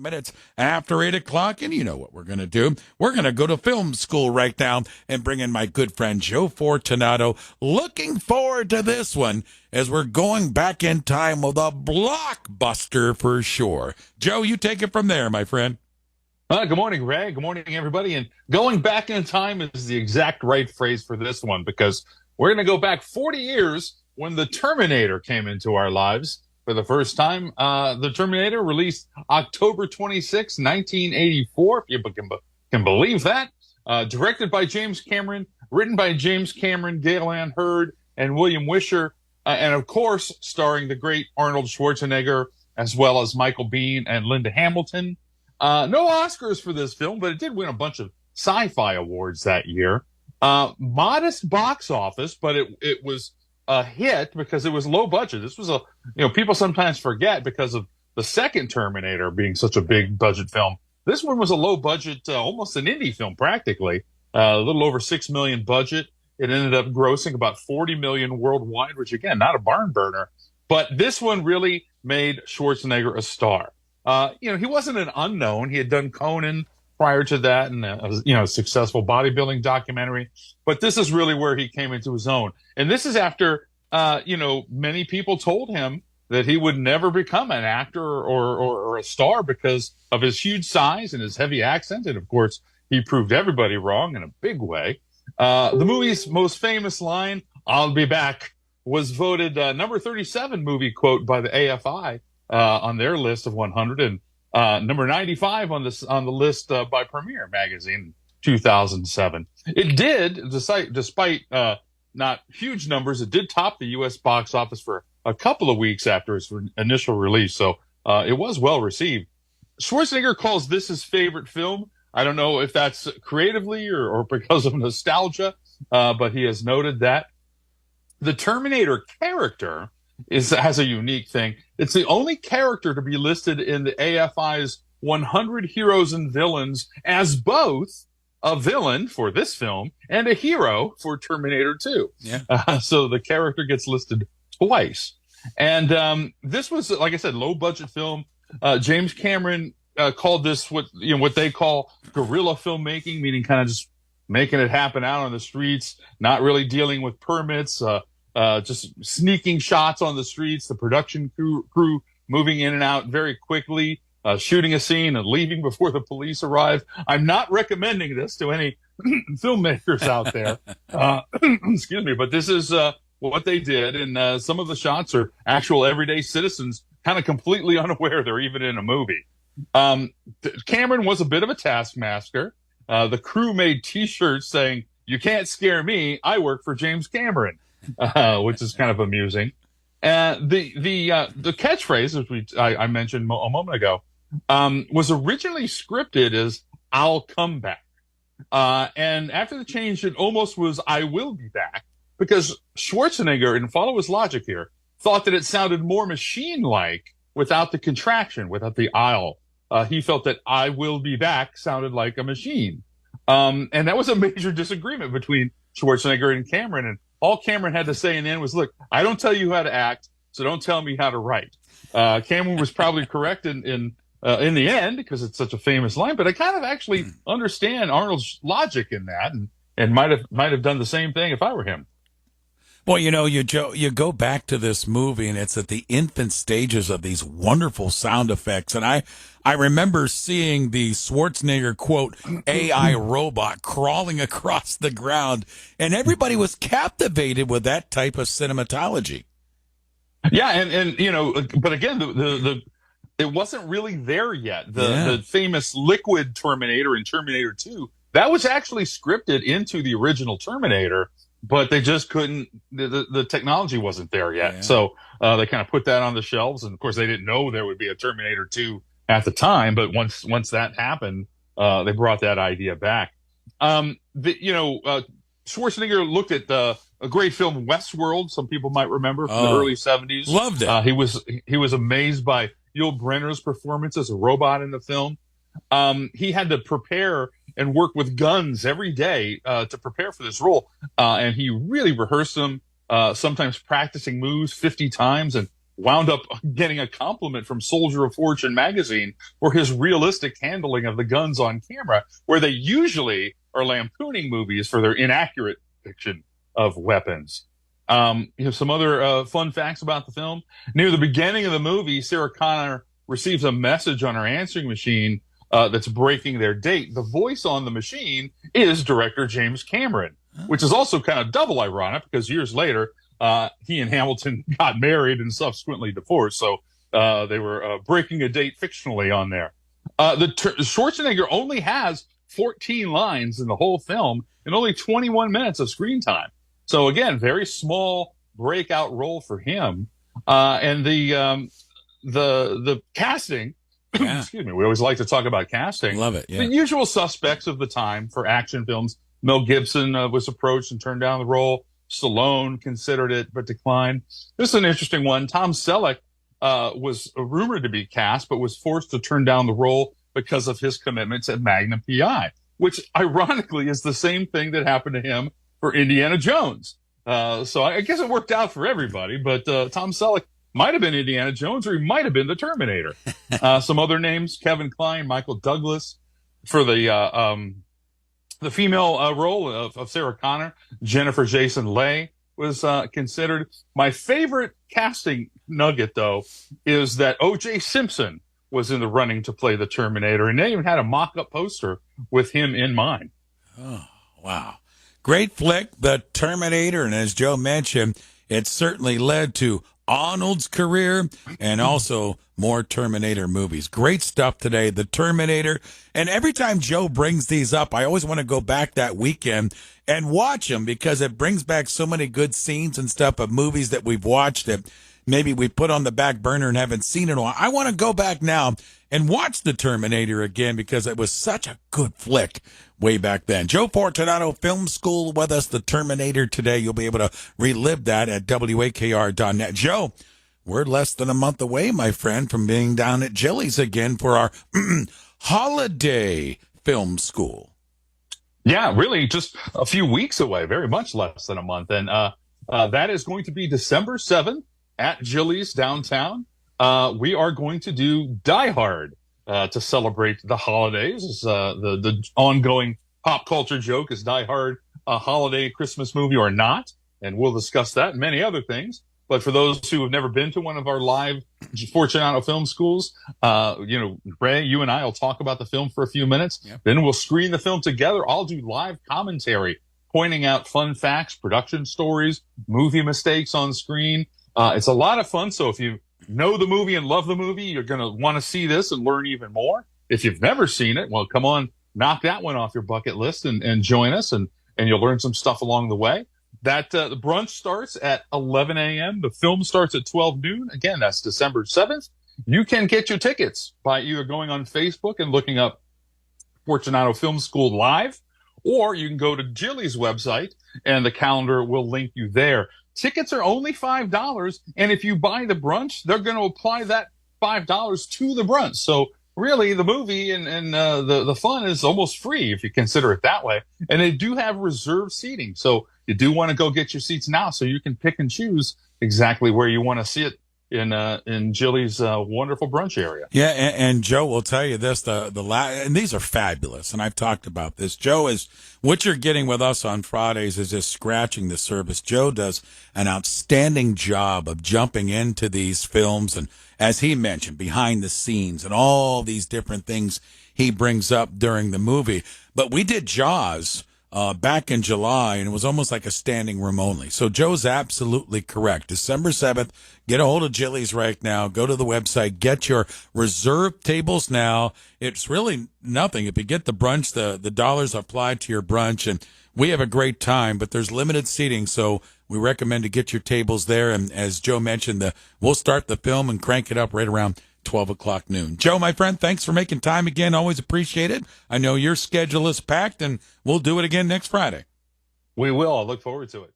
minutes after 8 o'clock, and you know what we're going to do. We're going to go to film school right now and bring in my good friend Joe Fortunato. Looking forward to this one as we're going back in time with a blockbuster for sure. Joe, you take it from there, my friend. Good morning, Ray. Good morning, everybody. And going back in time is the exact right phrase for this one, because we're going to go back 40 years when the Terminator came into our lives for the first time. The Terminator released October 26, 1984, if you can believe that. Directed by James Cameron, written by James Cameron, Gale Ann Hurd, and William Wisher, and of course, starring the great Arnold Schwarzenegger, as well as Michael Biehn and Linda Hamilton. No Oscars for this film, but it did win a bunch of sci-fi awards that year. Modest box office, but it was a hit because it was low budget. This was people sometimes forget because of the second Terminator being such a big budget film. This one was a low budget, almost an indie film practically, a little over $6 million budget. It ended up grossing about $40 million worldwide, which again, not a barn burner, but this one really made Schwarzenegger a star. He wasn't an unknown. He had done Conan prior to that and, a successful bodybuilding documentary. But this is really where he came into his own. And this is after, many people told him that he would never become an actor or a star because of his huge size and his heavy accent. And, of course, he proved everybody wrong in a big way. The movie's most famous line, "I'll be back," was voted number 37 movie quote by the AFI on their list of 100, and number 95 on the list by Premiere Magazine in 2007. It did, despite not huge numbers, it did top the U.S. box office for a couple of weeks after its initial release, so it was well received. Schwarzenegger calls this his favorite film. I don't know if that's creatively or because of nostalgia, but he has noted that. The Terminator character has a unique thing. It's the only character to be listed in the AFI's 100 Heroes and Villains as both a villain for this film and a hero for Terminator 2. Yeah. So the character gets listed twice. And this was, like I said, low budget film. James Cameron called this what they call guerrilla filmmaking, meaning kind of just making it happen out on the streets, not really dealing with permits, just sneaking shots on the streets, the production crew moving in and out very quickly, shooting a scene and leaving before the police arrive. I'm not recommending this to any filmmakers out there. Excuse me, but this is what they did. And some of the shots are actual everyday citizens kind of completely unaware they're even in a movie. Cameron was a bit of a taskmaster. The crew made T-shirts saying, "You can't scare me. I work for James Cameron." Which is kind of amusing. The catchphrase, which I mentioned a moment ago, was originally scripted as "I'll come back," and after the change, it almost was "I will be back," because Schwarzenegger, and follow his logic here, thought that it sounded more machine-like without the contraction, without the "I'll." He felt that "I will be back" sounded like a machine, and that was a major disagreement between Schwarzenegger and Cameron. And all Cameron had to say in the end was, "Look, I don't tell you how to act, so don't tell me how to write." Cameron was probably correct in the end because it's such a famous line. But I kind of actually understand Arnold's logic in that, and might have done the same thing if I were him. Well, you go back to this movie, and it's at the infant stages of these wonderful sound effects. And I remember seeing the Schwarzenegger, quote, AI robot crawling across the ground, and everybody was captivated with that type of cinematology. Yeah, and but again, it wasn't really there yet. The famous liquid Terminator in Terminator 2, that was actually scripted into the original Terminator, but they just couldn't, the technology wasn't there yet. Yeah. So they kind of put that on the shelves. And of course, they didn't know there would be a Terminator 2 at the time. But once that happened, they brought that idea back. Schwarzenegger looked at a great film, Westworld. Some people might remember from the early 70s. Loved it. He was amazed by Yul Brynner's performance as a robot in the film. He had to prepare and work with guns every day to prepare for this role. And he really rehearsed them, sometimes practicing moves 50 times. And wound up getting a compliment from Soldier of Fortune magazine for his realistic handling of the guns on camera, where they usually are lampooning movies for their inaccurate depiction of weapons. Some other fun facts about the film. Near the beginning of the movie, Sarah Connor receives a message on her answering machine that's breaking their date. The voice on the machine is director James Cameron, which is also kind of double ironic because years later, he and Hamilton got married and subsequently divorced. So they were breaking a date fictionally on there. Schwarzenegger only has 14 lines in the whole film and only 21 minutes of screen time. So again, very small breakout role for him. And the casting, Yeah. excuse me, we always like to talk about casting. Love it. Yeah. The usual suspects of the time for action films. Mel Gibson was approached and turned down the role. Stallone considered it but declined. This is an interesting one. Tom Selleck was rumored to be cast but was forced to turn down the role because of his commitments at Magnum PI, which ironically is the same thing that happened to him for Indiana Jones. So I guess it worked out for everybody, but Tom Selleck might have been Indiana Jones or he might have been the Terminator. Some other names, Kevin Kline, Michael Douglas. For the female role of Sarah Connor, Jennifer Jason Leigh was considered. My favorite casting nugget, though, is that O.J. Simpson was in the running to play the Terminator, and they even had a mock-up poster with him in mind. Oh, wow. Great flick, The Terminator, and as Joe mentioned, it certainly led to Arnold's career and also more Terminator movies. Great stuff today, The Terminator. And every time Joe brings these up, I always want to go back that weekend and watch them because it brings back so many good scenes and stuff of movies that we've watched that maybe we put on the back burner and haven't seen in a while. I want to go back now and watch The Terminator again because it was such a good flick way back then. Joe Fortunato Film School with us, The Terminator today. You'll be able to relive that at WAKR.net. Joe, we're less than a month away, my friend, from being down at Jilly's again for our holiday film school. Yeah, really just a few weeks away, very much less than a month. And that is going to be December 7th at Jilly's downtown. We are going to do Die Hard to celebrate the holidays. It's, the ongoing pop culture joke is Die Hard a holiday Christmas movie or not? And we'll discuss that and many other things. But for those who have never been to one of our live Fortunato Film Schools, Ray, you and I will talk about the film for a few minutes. Yep. Then we'll screen the film together. I'll do live commentary, pointing out fun facts, production stories, movie mistakes on screen. It's a lot of fun. So if you know the movie and love the movie, you're going to want to see this and learn even more. If you've never seen it, well, come on, knock that one off your bucket list and join us, and you'll learn some stuff along the way. That the brunch starts at 11 a.m. The film starts at 12 noon. Again, that's December 7th. You can get your tickets by either going on Facebook and looking up Fortunato Film School Live, or you can go to Jilly's website and the calendar will link you there. Tickets are only $5, and if you buy the brunch, they're going to apply that $5 to the brunch. So really, the movie and the fun is almost free if you consider it that way. And they do have reserved seating, so you do want to go get your seats now so you can pick and choose exactly where you want to see it in Jilly's wonderful brunch area. Yeah, and Joe will tell you this, and these are fabulous, and I've talked about this. Joe, is what you're getting with us on Fridays is just scratching the surface. Joe does an outstanding job of jumping into these films, and as he mentioned, behind the scenes and all these different things he brings up during the movie. But we did Jaws back in July, and it was almost like a standing room only. So Joe's absolutely correct. December 7th, get a hold of Jilly's right now. Go to the website, get your reserved tables now. It's really nothing. If you get the brunch, the dollars applied to your brunch, and we have a great time, but there's limited seating, so we recommend to get your tables there. And as Joe mentioned, we'll start the film and crank it up right around 12 o'clock noon. Joe, my friend, thanks for making time again. Always appreciate it. I know your schedule is packed, and we'll do it again next Friday. We will. I look forward to it.